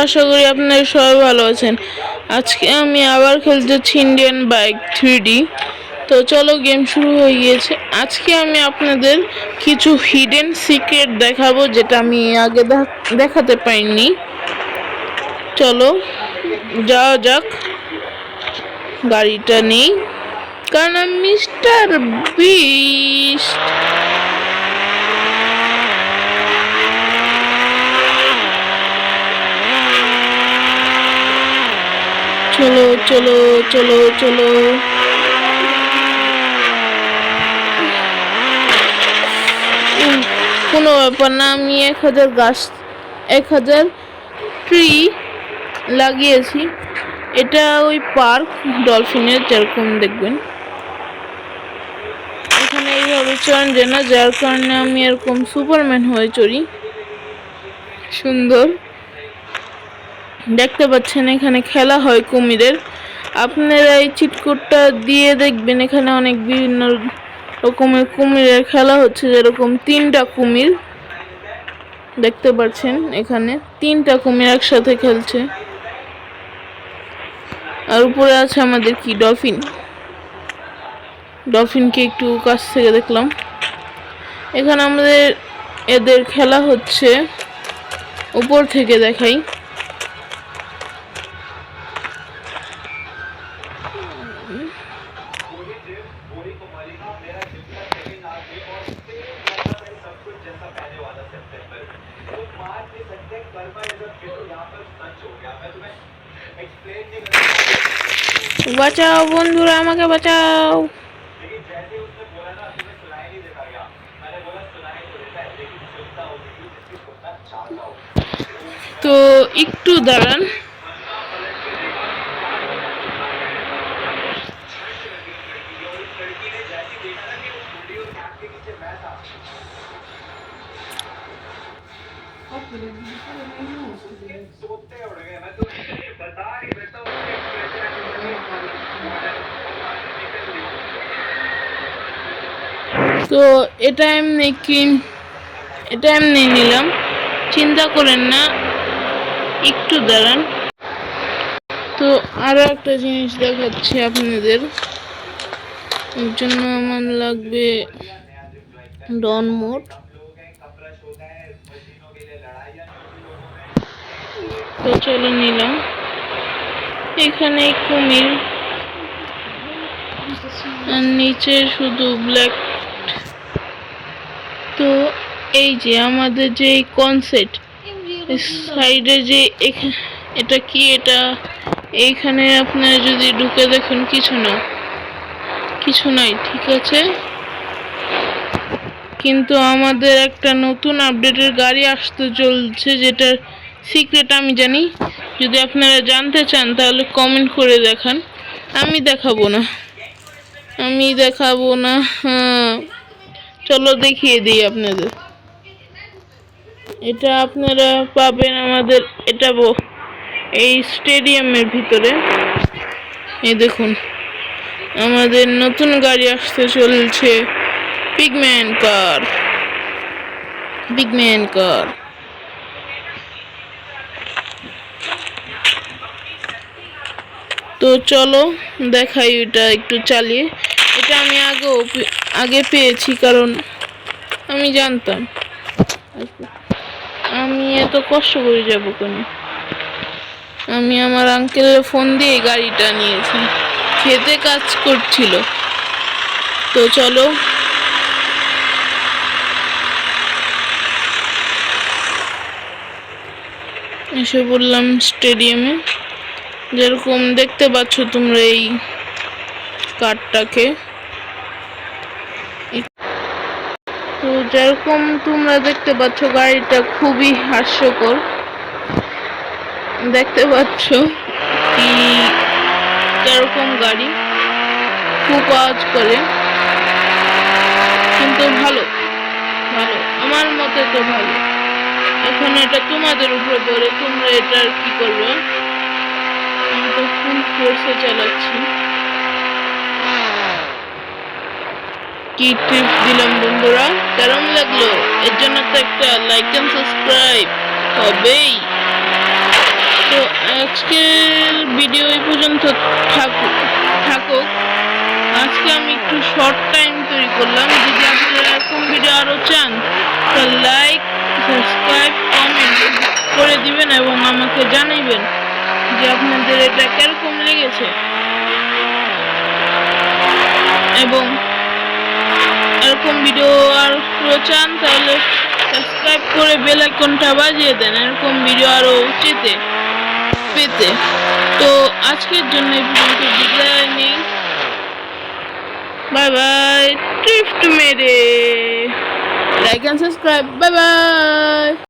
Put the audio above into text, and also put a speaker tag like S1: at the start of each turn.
S1: আশা করি আপনারা সবাই ভালো আছেন। আজকে আমি আবার খেলতে যাচ্ছি ইন্ডিয়ান বাইক 3D। তো চলো, গেম শুরু হয়ে গিয়েছে। আজকে আমি আপনাদের কিছু হিডেন সিক্রেট দেখাবো, যেটা আমি আগে দেখাতে পারিনি। চলো যাওয়া যাক। গাড়িটা নেই, কারণ আমি মিস্টার বিস্ট। চলো চলো চলো চলো। কোনো ব্যাপার না, আমি 1000 ট্রি লাগিয়েছি। এটা ওই পার্ক ডলফিনের, যেরকম দেখবেন এখানে এইভাবে চড়ান যায় না, যার কারণে আমি এরকম সুপারম্যান হয়ে চড়ি। সুন্দর দেখতে পাচ্ছেন, এখানে খেলা হয় কুমিরের। আপনারা এই চিটকোডটা দিয়ে দেখবেন, এখানে অনেক বিভিন্ন রকমের কুমিরের খেলা হচ্ছে। যেরকম 3টা কুমির দেখতে পাচ্ছেন, এখানে 3টা কুমির একসাথে খেলছে। আর উপরে আছে আমাদের কি ডলফিনকে একটু কাছ থেকে দেখলাম। এখানে আমাদের এদের খেলা হচ্ছে, উপর থেকে দেখাই। বাঁচাও বন্ধুরা, আমাকে বাঁচাও। তো একটু দাঁড়ান। তো এটা এমনি নিলাম, চিন্তা করেন না, একটু দাঁড়ান। তো আরো একটা জিনিস দেখাচ্ছি আপনাদের। এর জন্য আমার লাগবে ডন মোড। তো চলো নিলাম। এখানে কুমির, আর নিচে শুধু ব্ল্যাক। তো এই যে আমাদের যে কনসেপ্ট, সাইডে যে এটা কি, এটা এইখানে আপনারা যদি ঢুকে দেখেন, কিছু নাই, ঠিক আছে। কিন্তু আমাদের একটা নতুন আপডেটের গাড়ি আসতে চলছে, যেটার সিক্রেট আমি জানি। যদি আপনারা জানতে চান তাহলে কমেন্ট করে দেখান। আমি দেখাবো না। হ্যাঁ, চলো দেখিয়ে দিই আপনাদের। এটা আপনারা পাবেন আমাদের এই স্টেডিয়ামের ভিতরে। এই দেখুন, আমাদের নতুন গাড়ি আসতে চলছে, পিগম্যান কার। তো চলো দেখাই এটা একটু চালিয়ে। এটা আমি আগে পেয়েছি, কারণ আমি জানতাম। আমি এত কষ্ট করে যাব কেন? আমি আমার আঙ্কেলের ফোন দিয়ে গাড়িটা নিয়েছি, খেতে কাজ করছিল। তো চলো, এসে বললাম স্টেডিয়ামে। যেরকম দেখতে পাচ্ছ তোমরা এই কারটাকে, তো যেরকম তোমরা দেখতে পাচ্ছ, গাড়িটা খুবই হাস্যকর। দেখতে পাচ্ছ কি এরকম গাড়ি, খুব আওয়াজ করে, কিন্তু ভালো আমার মতে তো ভালো। এখন এটা তোমাদের উপরে পড়ে, তোমরা এটা কি করবে। আমি তো ফুল ফোর্সে চালাচ্ছি। কি টিপস দিলাম বন্ধুরা, কেমন লাগলো? এর জন্য তো একটা লাইক এন্ড সাবস্ক্রাইব হবেই। আজকের ভিডিও এই পর্যন্ত থাকুক। আজকে আমি একটু শর্ট টাইম তৈরি করলাম। যদি আপনারা এরকম ভিডিও আরও চান তো লাইক, সাবস্ক্রাইব, কমেন্ট করে দিবেন এবং আমাকে জানাইবেন যে আপনাদের এটা কিরকম লেগেছে, এবং এরকম ভিডিও আরও চান তাহলে সাবস্ক্রাইব করে বেল আইকনটা বাজিয়ে দেন এরকম ভিডিও আরও পেতে। তো আজকের জন্য এই পর্যন্ত বিদায় নেই। By bye. ট্রিফট মেরে like and subscribe. Bye by.